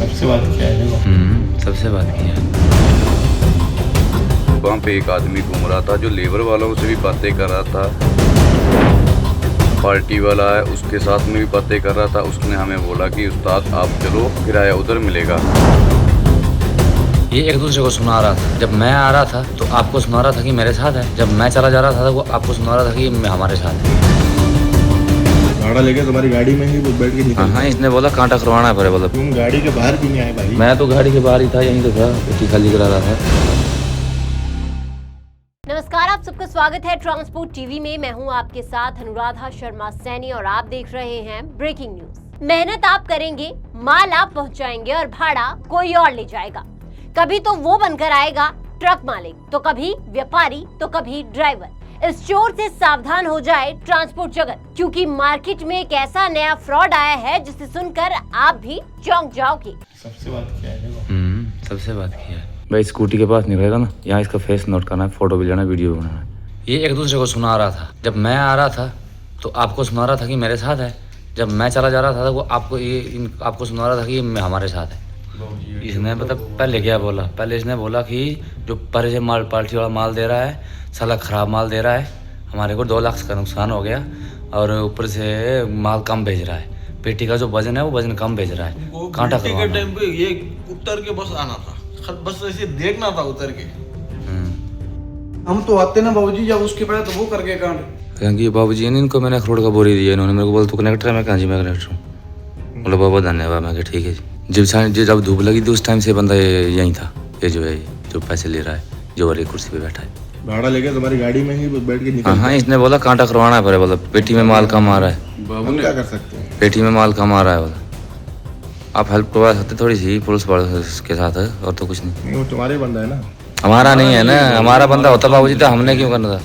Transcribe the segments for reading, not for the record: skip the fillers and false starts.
सबसे बात किया है देखो। सबसे बात किया है। वहाँ पे एक आदमी घूम रहा था जो लेबर वालों से भी बातें कर रहा था, पार्टी वाला है उसके साथ में भी बातें कर रहा था। उसने हमें बोला कि उस्ताद आप चलो किराया उधर मिलेगा। ये एक दूसरे को सुना रहा था। जब मैं आ रहा था तो आपको सुना रहा था कि मेरे साथ है, जब मैं चला जा रहा था तो वो आपको सुना रहा था कि हमारे साथ है। भाड़ा लेके तुम्हारी गाड़ी में ही बैठ के निकल। हाँ, इसने बोला कांटा करवाना है पहले। बोला तुम गाड़ी के बाहर भी नहीं आए भाई। मैं तो गाड़ी के बाहर ही था, यहीं तो था, पेटी खाली करा रहा था। नमस्कार, आप सबका स्वागत है ट्रांसपोर्ट टीवी में। मैं हूं आपके साथ अनुराधा शर्मा सैनी और आप देख रहे हैं ब्रेकिंग न्यूज। मेहनत आप करेंगे, माल आप पहुंचाएंगे और भाड़ा कोई और ले जाएगा। कभी तो वो बनकर आएगा ट्रक मालिक, तो कभी व्यापारी, तो कभी ड्राइवर। इस चोर से सावधान हो जाए ट्रांसपोर्ट जगत, क्योंकि मार्केट में एक ऐसा नया फ्रॉड आया है जिसे सुनकर आप भी चौंक जाओगे। सबसे बात किया है देखो। सबसे बात किया है भाई। स्कूटी के पास निकलेगा ना, यहाँ इसका फेस नोट करना है, फोटो भी लेना, वीडियो बनाना है। ये एक दूसरे को सुना रहा था। जब मैं आ रहा था तो आपको सुना रहा था कि मेरे साथ है, जब मैं चला जा रहा था तो वो आपको सुना रहा था कि हमारे साथ है। इसने मतलब पहले क्या बोला, पहले इसने बोला कि जो परे से माल पार्टी वाला माल दे रहा है, साला खराब माल दे रहा है, हमारे को 2 लाख का नुकसान हो गया और ऊपर से माल कम भेज रहा है, पेटी का जो वजन है वो वजन कम भेज रहा है। कांटा के टाइम पे ये उतर के बस आना था, बस ऐसे देखना था उतर के। हम तो आते ना बाबूजी, जब उसके पहले तो वो करके कांड क्योंकि बाबूजी ने इनको मैंने अखरोट का बोरी दिया, इन्होंने मेरे को बोला तू कनेक्टर है। मैं कहा जी मैं कनेक्टर हूँ। बोला बहुत धन्यवाद। मैं ठीक है जी। जब धूप लगी थी उस टाइम से बंदा यहीं था, ये जो है जो पैसे ले रहा है, जो वाली कुर्सी पे बैठा है। भाड़ा लेके तुम्हारी गाड़ी में ही बैठ के निकल। हाँ, इसने बोला कांटा करवाना है पहले। बोला पेटी में माल कम आ रहा है। हम क्या कर सकते हैं? पेटी में माल कम आ रहा है। बोला आप हेल्प करवा सकते थोड़ी सी पुलिस वालों के साथ है, और तो कुछ नहीं। वो तुम्हारे बंदा है ना, हमारा नहीं है ना। हमारा बंदा होता बाबूजी तो हमने क्यों करना था?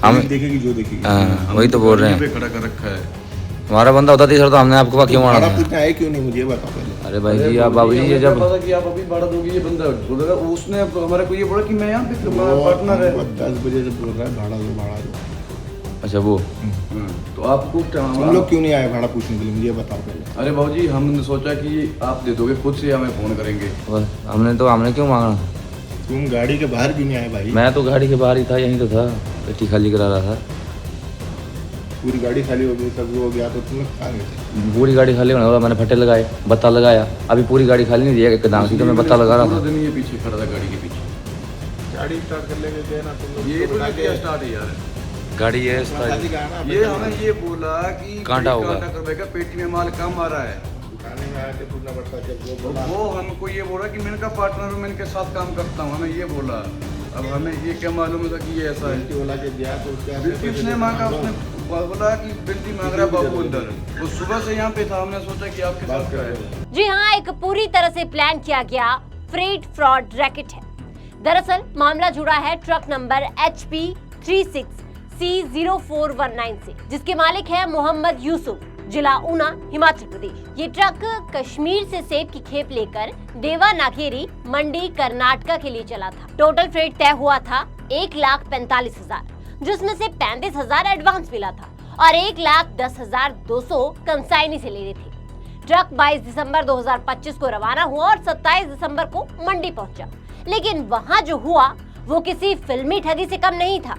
हम देखेगी जो देखेगी। हाँ, वही तो बोल रहे हैं। खड़ा कर रखा है। हमारा बंदा होता थी सर तो हमने आपको क्यों मारा था? पूछना है क्यों नहीं, मुझे बताओ पहले। अरे भाई जी, आप बाबूजी ये जब पता कि आप अभी भाड़ा दोगे, ये बंदा बोलेगा, उसने हमारे को ये बोला कि मैं यहाँ पे पार्टनर है। 10 बजे से बोल रहा है भाड़ा दो भाड़ा दो। अच्छा वो तो आपको तुम लोग क्यों नहीं आए भाड़ा पूछने के लिए, मुझे बताओ पहले। अरे बाबूजी, हमने सोचा कि आप दे दोगे, खुद से हमें फोन करेंगे। हमने क्यों मांगा? तुम गाड़ी के बाहर क्यों नहीं आए भाई? मैं तो गाड़ी के बाहर ही था, यहीं तो था, पेटी खाली करा रहा था। पूरी गाड़ी खाली हो गई, सब हो गया तो तुम कहाँ गए थे? पूरी गाड़ी खाली होने वाला, मैंने फटे लगाए, बत्ता लगाया। अभी पूरी गाड़ी खाली नहीं दिया, एक दांती तो मैं बत्ता लगा रहा था। दिन ये पीछे खड़ा था गाड़ी के पीछे। गाड़ी स्टार्ट कर लेंगे क्या ना तुम लोग? ये तो क्या स्टार्ट है यार, गाड़ी है ये हमें ये बोला कि कांटा होगा, करवाएगा, पेटी में माल कम आ रहा है। दुकाने में आके पूछना पड़ता है। जब वो हमको ये बोला कि मैंने कहा पार्टनर हूँ, मैं इनके साथ काम करता हूँ, हमें ये बोला। अब हमें ये क्या मालूम था कि ये ऐसा है। बोला के दिया तो उसने मांगा, उसने बोला कि बिल्टी मांग रहा है बाबू अंदर। वो सुबह से यहाँ पे था, हमने सोचा कि आपके साथ क्या है। जी हाँ, एक पूरी तरह से प्लान किया गया फ्रेट फ्रॉड रैकेट है। दरअसल मामला जुड़ा है ट्रक नंबर HP 36C0419 से, जिसके मालिक है मोहम्मद यूसुफ, जिला ऊना, हिमाचल प्रदेश। ये ट्रक कश्मीर से सेब की खेप लेकर देवा नागेरी मंडी कर्नाटका के लिए चला था। टोटल फ्रेट तय हुआ था 1,45,000, जिसमें से 35,000 एडवांस मिला था और 1,10,200 कंसाइनी से ले रहे थे। ट्रक 22 दिसंबर 2025 को रवाना हुआ और 27 दिसंबर को मंडी पहुंचा। लेकिन वहां जो हुआ वो किसी फिल्मी ठगी से कम नहीं था।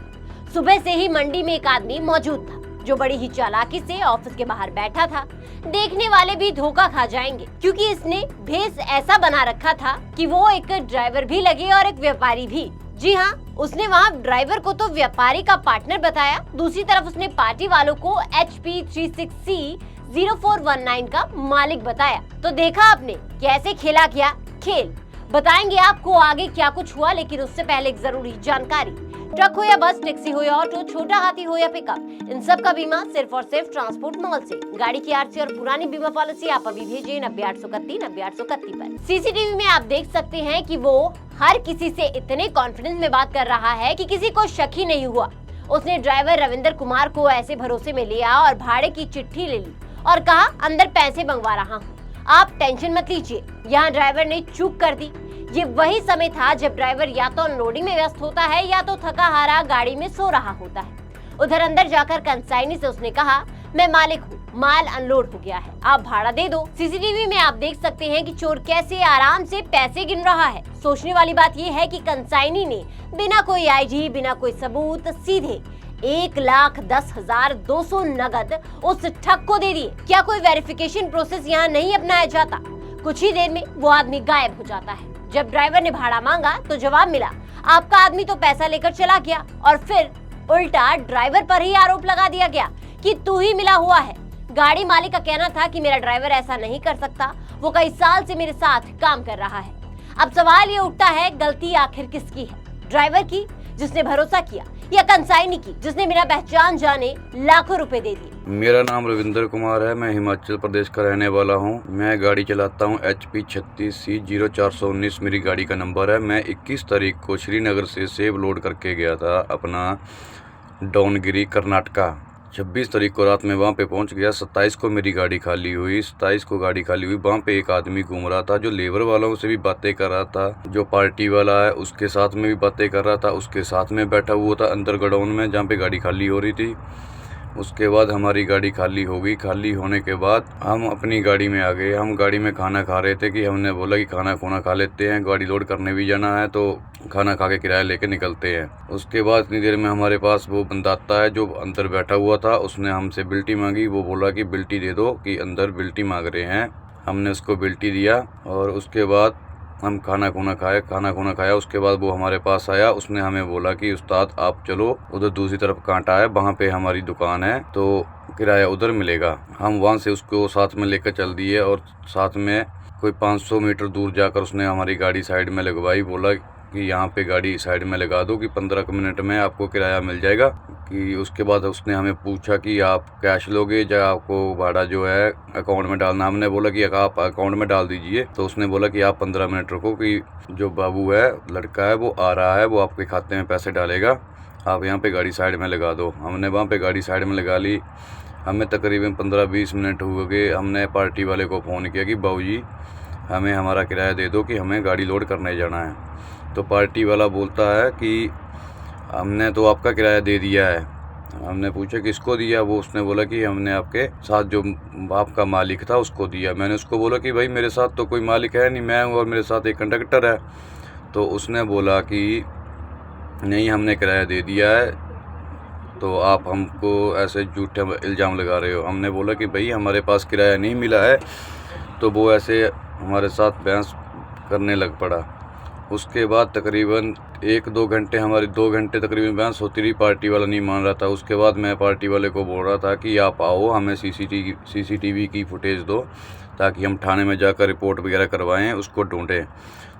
सुबह से ही मंडी में एक आदमी मौजूद था जो बड़ी ही चालाकी से ऑफिस के बाहर बैठा था। देखने वाले भी धोखा खा जाएंगे, क्योंकि इसने भेस ऐसा बना रखा था कि वो एक ड्राइवर भी लगे और एक व्यापारी भी। जी हाँ, उसने वहाँ ड्राइवर को तो व्यापारी का पार्टनर बताया, दूसरी तरफ उसने पार्टी वालों को HP 36C0419 का मालिक बताया। तो देखा आपने कैसे खेला गया खेल। बताएंगे आपको आगे क्या कुछ हुआ, लेकिन उससे पहले एक जरूरी जानकारी। ट्रक हो या बस, टैक्सी हो या ऑटो, छोटा हाथी हो या पिकअप, इन सब का बीमा सिर्फ और सिर्फ ट्रांसपोर्ट मॉल से। गाड़ी की RC और पुरानी बीमा पॉलिसी आप अभी भेजिए 9831 पर। CCTV में आप देख सकते हैं कि वो हर किसी से इतने कॉन्फिडेंस में बात कर रहा है कि किसी को शक ही नहीं हुआ। उसने ड्राइवर रविंदर कुमार को ऐसे भरोसे में लिया और भाड़े की चिट्ठी ले ली और कहा अंदर पैसे मंगवा रहा हूँ, आप टेंशन मत लीजिए। यहाँ ड्राइवर ने चूक कर दी। ये वही समय था जब ड्राइवर या तो अनलोडिंग में व्यस्त होता है या तो थका हारा गाड़ी में सो रहा होता है। उधर अंदर जाकर कंसाइनी से उसने कहा मैं मालिक हूँ, माल अनलोड हो गया है, आप भाड़ा दे दो। सीसीटीवी में आप देख सकते हैं कि चोर कैसे आराम से पैसे गिन रहा है। सोचने वाली बात यह है कि कंसाइनी ने बिना कोई आईडी, बिना कोई सबूत सीधे 1,10,200 नगद उस ठग को दे दिए। क्या कोई वेरिफिकेशन प्रोसेस यहाँ नहीं अपनाया जाता? कुछ ही देर में वो आदमी गायब हो जाता है। जब ड्राइवर ने भाड़ा मांगा तो जवाब मिला, आपका आदमी तो पैसा लेकर चला गया। और फिर उल्टा ड्राइवर पर ही आरोप लगा दिया गया कि तू ही मिला हुआ है। गाड़ी मालिक का कहना था कि मेरा ड्राइवर ऐसा नहीं कर सकता, वो कई साल से मेरे साथ काम कर रहा है। अब सवाल ये उठता है, गलती आखिर किसकी है? ड्राइवर की जिसने भरोसा किया, या कंसाइनी की जिसने बिना पहचान जाने लाखों रुपए दे दिए? मेरा नाम रविंद्र कुमार है। मैं हिमाचल प्रदेश का रहने वाला हूं। मैं गाड़ी चलाता हूं। HP 36C0419 मेरी गाड़ी का नंबर है। मैं 21 तारीख को श्रीनगर से सेब लोड करके गया था अपना डोनगिरी कर्नाटका। 26 तारीख को रात में वहां पे पहुंच गया। 27 को मेरी गाड़ी खाली हुई। 27 को गाड़ी खाली हुई। वहां पे एक आदमी घूम रहा था जो लेबर वालों से भी बातें कर रहा था, जो पार्टी वाला है उसके साथ में भी बातें कर रहा था, उसके साथ में बैठा हुआ था अंदर गोडाउन में जहाँ पे गाड़ी खाली हो रही थी। उसके बाद हमारी गाड़ी खाली हो गई। खाली होने के बाद हम अपनी गाड़ी में आ गए। हम गाड़ी में खाना खा रहे थे कि हमने बोला कि खाना खोना खा लेते हैं, गाड़ी लोड करने भी जाना है तो खाना खा के किराया लेके निकलते हैं। उसके बाद इतनी देर में हमारे पास वो बंदा आता है जो अंदर बैठा हुआ था। उसने हमसे बिल्टी मांगी। वो बोला कि बिल्टी दे दो, कि अंदर बिल्टी मांग रहे हैं। हमने उसको बिल्टी दिया और उसके बाद हम खाना खोना खाया। उसके बाद वो हमारे पास आया। उसने हमें बोला कि उस्ताद आप चलो, उधर दूसरी तरफ कांटा है, वहाँ पे हमारी दुकान है तो किराया उधर मिलेगा। हम वहाँ से उसको साथ में लेकर चल दिए और साथ में कोई 500 मीटर दूर जाकर उसने हमारी गाड़ी साइड में लगवाई। बोला कि यहाँ पे गाड़ी साइड में लगा दो कि 15 मिनट में आपको किराया मिल जाएगा। कि उसके बाद उसने हमें पूछा कि आप कैश लोगे या आपको भाड़ा जो है अकाउंट में डालना। हमने बोला कि आप अकाउंट में डाल दीजिए। तो उसने बोला कि आप 15 मिनट रुको, कि जो बाबू है लड़का है वो आ रहा है, वो आपके खाते में पैसे डालेगा, आप यहाँ पे गाड़ी साइड में लगा दो। हमने वहाँ पे गाड़ी साइड में लगा ली। हमें तकरीबन 15-20 मिनट हो गए। हमने पार्टी वाले को फ़ोन किया कि बाबूजी हमें हमारा किराया दे दो कि हमें गाड़ी लोड करने जाना है। तो पार्टी वाला बोलता है कि हमने तो आपका किराया दे दिया है। हमने पूछा किसको दिया? वो उसने बोला कि हमने आपके साथ जो आपका मालिक था उसको दिया। मैंने उसको बोला कि भाई मेरे साथ तो कोई मालिक है नहीं, मैं हूँ और मेरे साथ एक कंडक्टर है। तो उसने बोला कि नहीं हमने किराया दे दिया है, तो आप हमको ऐसे झूठे इल्ज़ाम लगा रहे हो। हमने बोला कि भाई हमारे पास किराया नहीं मिला है। तो वो ऐसे हमारे साथ बहस करने लग पड़ा। उसके बाद तकरीबन 1-2 घंटे हमारी 2 घंटे तकरीबन बहस होती रही। पार्टी वाला नहीं मान रहा था। उसके बाद मैं पार्टी वाले को बोल रहा था कि आप आओ, हमें सीसीटीवी की फुटेज दो ताकि हम थाने में जाकर रिपोर्ट वगैरह करवाएं, उसको ढूंढें।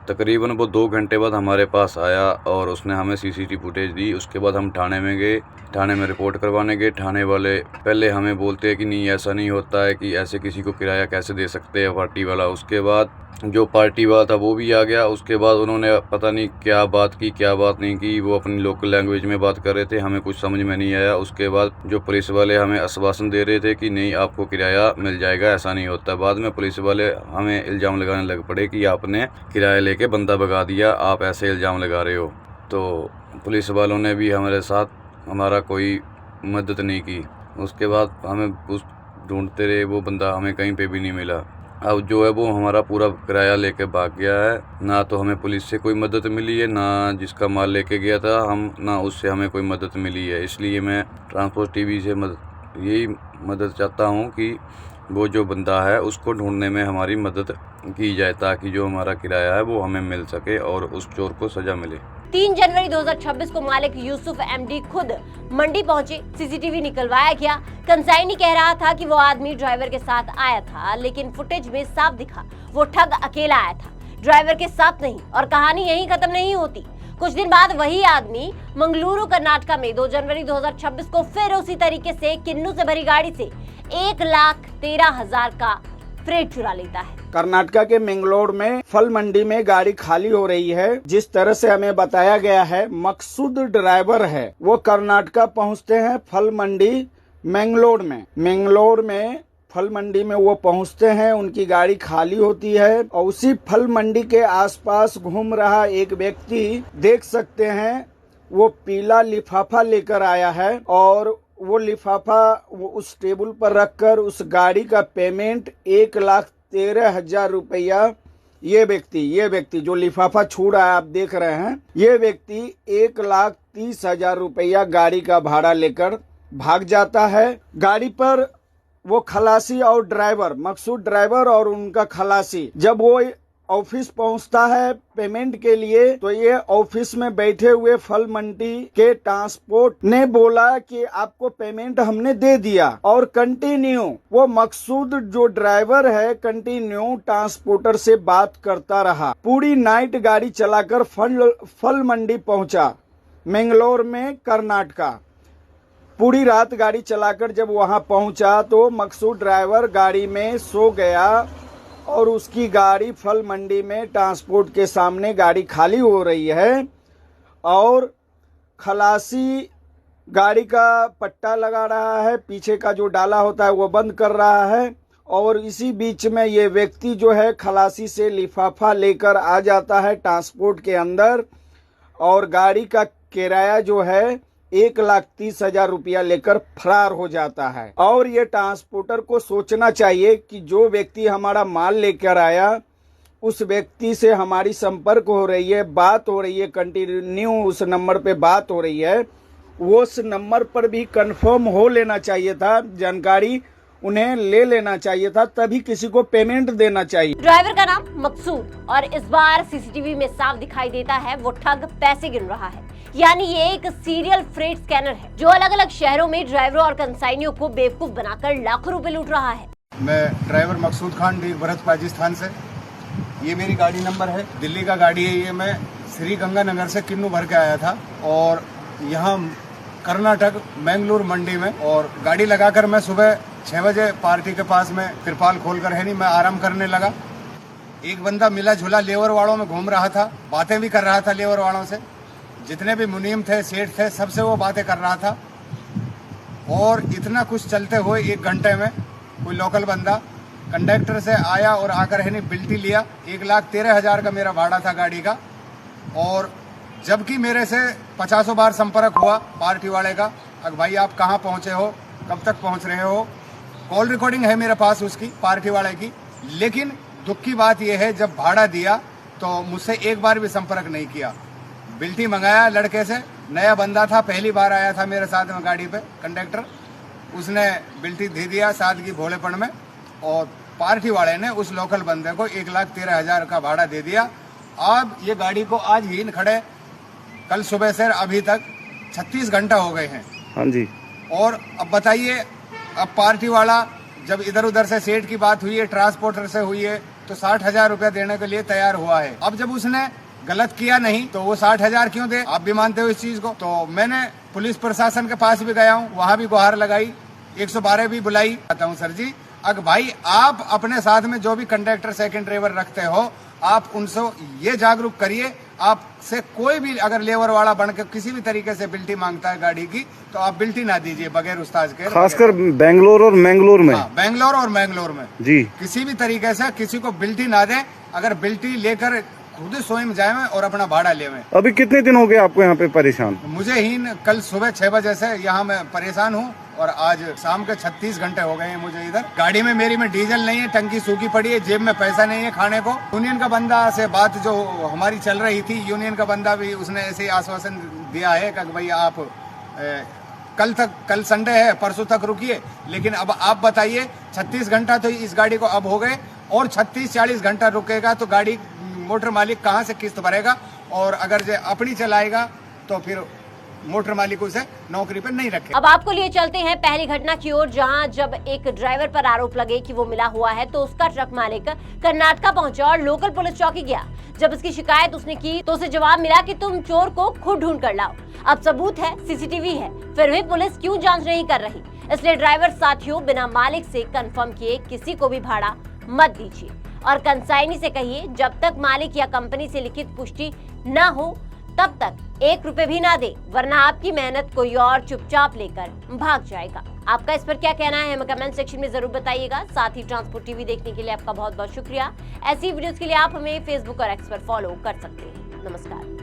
तकरीबन वो 2 घंटे बाद हमारे पास आया और उसने हमें सीसीटीवी फुटेज दी। उसके बाद हम थाने में गए। थाने में रिपोर्ट करवाने गए। थाने वाले पहले हमें बोलते हैं कि नहीं ऐसा नहीं होता है, कि ऐसे किसी को किराया कैसे दे सकते हैं पार्टी वाला। उसके बाद जो पार्टी वाला था वो भी आ गया। उसके बाद उन्होंने पता नहीं क्या बात की क्या बात नहीं की, वो अपनी लोकल लैंग्वेज में बात कर रहे थे, हमें कुछ समझ में नहीं आया। उसके बाद जो पुलिस वाले हमें आश्वासन दे रहे थे कि नहीं आपको किराया मिल जाएगा, ऐसा नहीं होता। बाद में पुलिस वाले हमें इल्ज़ाम लगाने लग पड़े कि आपने किराया लेके बंदा भगा दिया, आप ऐसे इल्ज़ाम लगा रहे हो। तो पुलिस वालों ने भी हमारे साथ हमारा कोई मदद नहीं की। उसके बाद हमें उस ढूंढते रहे, वो बंदा हमें कहीं पे भी नहीं मिला। अब जो है वो हमारा पूरा किराया लेके भाग गया है। ना तो हमें पुलिस से कोई मदद मिली है, ना जिसका माल लेके गया था ना उससे हमें कोई मदद मिली है। इसलिए मैं ट्रांसपोर्ट टीवी से यही मदद चाहता हूँ कि वो जो बंदा है उसको ढूंढने में हमारी मदद की जाए, ताकि जो हमारा किराया है वो हमें मिल सके और उस चोर को सजा मिले। 3 जनवरी 2026 को मालिक यूसुफ MD खुद मंडी पहुंचे। सीसीटीवी निकलवाया गया। कंसाइनी कह रहा था कि वो आदमी ड्राइवर के साथ आया था, लेकिन फुटेज में साफ दिखा वो ठग अकेला आया था, ड्राइवर के साथ नहीं। और कहानी यहीं खत्म नहीं होती। कुछ दिन बाद वही आदमी मंगलुरु कर्नाटका में 2 जनवरी 2026 को फिर उसी तरीके से किन्नू से भरी गाड़ी से 1,13,000 का फ्रेट चुरा लेता है। कर्नाटका के मैंगलोर में फल मंडी में गाड़ी खाली हो रही है। जिस तरह से हमें बताया गया है, मकसूद ड्राइवर है, वो कर्नाटका पहुंचते हैं फल मंडी मैंगलोर में फल मंडी में वो पहुंचते हैं। उनकी गाड़ी खाली होती है और उसी फल मंडी के आसपास घूम रहा एक व्यक्ति देख सकते हैं, वो पीला लिफाफा लेकर आया है और वो लिफाफा वो उस टेबल पर रखकर उस गाड़ी का पेमेंट 1,13,000 रुपया ये व्यक्ति जो लिफाफा छू रहा है आप देख रहे हैं, ये व्यक्ति 1,30,000 रुपया गाड़ी का भाड़ा लेकर भाग जाता है। गाड़ी पर वो खलासी और ड्राइवर, मकसूद ड्राइवर और उनका खलासी, जब वो ऑफिस पहुंचता है पेमेंट के लिए, तो ये ऑफिस में बैठे हुए फल मंडी के ट्रांसपोर्ट ने बोला कि आपको पेमेंट हमने दे दिया, और कंटिन्यू वो मकसूद जो ड्राइवर है कंटिन्यू ट्रांसपोर्टर से बात करता रहा। पूरी नाइट गाड़ी चलाकर फल मंडी पहुंचा, मैंगलोर में, कर्नाटका। पूरी रात गाड़ी चलाकर जब वहां पहुंचा तो मकसूद ड्राइवर गाड़ी में सो गया और उसकी गाड़ी फल मंडी में ट्रांसपोर्ट के सामने गाड़ी खाली हो रही है, और खलासी गाड़ी का पट्टा लगा रहा है, पीछे का जो डाला होता है वो बंद कर रहा है, और इसी बीच में ये व्यक्ति जो है खलासी से लिफाफा लेकर आ जाता है ट्रांसपोर्ट के अंदर, और गाड़ी का किराया जो है 1,30,000 रुपया लेकर फरार हो जाता है। और ये ट्रांसपोर्टर को सोचना चाहिए कि जो व्यक्ति हमारा माल लेकर आया उस व्यक्ति से हमारी संपर्क हो रही है, बात हो रही है, कंटिन्यू उस नंबर पे बात हो रही है, वो उस नंबर पर भी कंफर्म हो लेना चाहिए था, जानकारी उन्हें ले लेना चाहिए था, तभी किसी को पेमेंट देना चाहिए। ड्राइवर का नाम मकसूद, और इस बार सीसीटीवी में साफ दिखाई देता है वो ठग पैसे गिन रहा है। यानी ये एक सीरियल फ्रेट स्कैनर है जो अलग अलग शहरों में ड्राइवरों और कंसाइनियों को बेवकूफ बनाकर लाखों रुपए लूट रहा है। मैं ड्राइवर मकसूद खान भरत राजस्थान से, ये मेरी गाड़ी नंबर है, दिल्ली का गाड़ी है ये। मैं श्री गंगानगर से किन्नू भर के आया था और यहाँ कर्नाटक मैंगलोर मंडी में, और गाड़ी लगाकर मैं सुबह 6 बजे पार्टी के पास में तिरपाल खोलकर है नहीं मैं आराम करने लगा। एक बंदा मिला झूला लेबर वालों में घूम रहा था, बातें भी कर रहा था लेबर वालों से, जितने भी मुनीम थे, सेठ थे, सबसे वो बातें कर रहा था। और इतना कुछ चलते हुए 1 घंटे में कोई लोकल बंदा कंडक्टर से आया और आकर है नहीं बिल्टी लिया। 1,13,000 का मेरा भाड़ा था गाड़ी का, और जबकि मेरे से 50 बार संपर्क हुआ पार्टी वाले का, अगर भाई आप कहाँ पहुँचे हो, कब तक पहुँच रहे हो, कॉल रिकॉर्डिंग है मेरे पास उसकी, पार्टी वाले की। लेकिन दुख की बात यह है जब भाड़ा दिया तो मुझसे एक बार भी संपर्क नहीं किया। बिल्टी मंगाया लड़के से, नया बंदा था, पहली बार आया था मेरे साथ में गाड़ी पे कंडक्टर, उसने बिल्टी दे दिया सादगी भोलेपन में, और पार्टी वाले ने उस लोकल बंदे को 1,13,000 का भाड़ा दे दिया। अब ये गाड़ी को आज ही खड़े, कल सुबह से अभी तक 36 घंटा हो गए हैं। हाँ जी। और अब बताइए, अब पार्टी वाला जब इधर उधर से सेठ की बात हुई है, ट्रांसपोर्टर से हुई है, तो 60,000 रुपया देने के लिए तैयार हुआ है। अब जब उसने गलत किया नहीं तो वो 60,000 क्यों दे? आप भी मानते हो इस चीज को। तो मैंने पुलिस प्रशासन के पास भी गया हूँ, वहाँ भी गुहार लगाई, 112 भी बुलाई। आता हूँ सर जी, अगर भाई आप अपने साथ में जो भी कंडक्टर सेकंड ड्राइवर रखते हो, आप उनसे ये जागरूक करिए, आपसे कोई भी अगर लेबर वाला बनकर किसी भी तरीके से बिल्टी मांगता है गाड़ी की, तो आप बिल्टी ना दीजिए बगैर उस्ताद के। खासकर बेंगलोर और मैंगलोर में। हाँ, बेंगलोर और मैंगलोर में जी, किसी भी तरीके से किसी को बिल्टी ना दें। अगर बिल्टी लेकर खुद स्वयं जाए और अपना भाड़ा ले। अभी कितने दिन हो गए आपको यहाँ पे परेशान? मुझे ही कल सुबह 6 बजे से यहाँ मैं परेशान हूँ, और आज शाम के 36 घंटे हो गए हैं मुझे इधर। गाड़ी में मेरी में डीजल नहीं है, टंकी सूखी पड़ी है, जेब में पैसा नहीं है खाने को। यूनियन का बंदा से बात जो हमारी चल रही थी, यूनियन का बंदा भी उसने ऐसे ही आश्वासन दिया है कि भाई आप कल संडे है, परसों तक रुकिए। लेकिन अब आप बताइए, 36 घंटा तो इस गाड़ी को अब हो गए, और 36-40 घंटा रुकेगा तो गाड़ी मोटर मालिक कहाँ से किस्त भरेगा? और अगर जो अपनी चलाएगा तो फिर मोटर मालिक उसे नौकरी पर नहीं रखे। अब आपको लिए चलते हैं पहली घटना की ओर, जहां जब एक ड्राइवर पर आरोप लगे कि वो मिला हुआ है, तो उसका ट्रक मालिक कर्नाटका पहुंचा और लोकल पुलिस चौकी गया। जब उसकी शिकायत उसने की तो उसे जवाब मिला कि तुम चोर को खुद ढूंढ कर लाओ। अब सबूत है, सीसीटीवी है, फिर भी पुलिस क्यों जांच नहीं कर रही? इसलिए ड्राइवर साथियों, बिना मालिक से कंफर्म किए किसी को भी भाड़ा मत दीजिए, और कंसाइनी से कहिए जब तक मालिक या कंपनी से लिखित पुष्टि न हो तब तक 1 रुपए भी ना दे, वरना आपकी मेहनत कोई और चुपचाप लेकर भाग जाएगा। आपका इस पर क्या कहना है हमें कमेंट सेक्शन में जरूर बताइएगा। साथ ही ट्रांसपोर्ट टीवी देखने के लिए आपका बहुत बहुत शुक्रिया। ऐसी वीडियोस के लिए आप हमें फेसबुक और एक्स पर फॉलो कर सकते हैं। नमस्कार।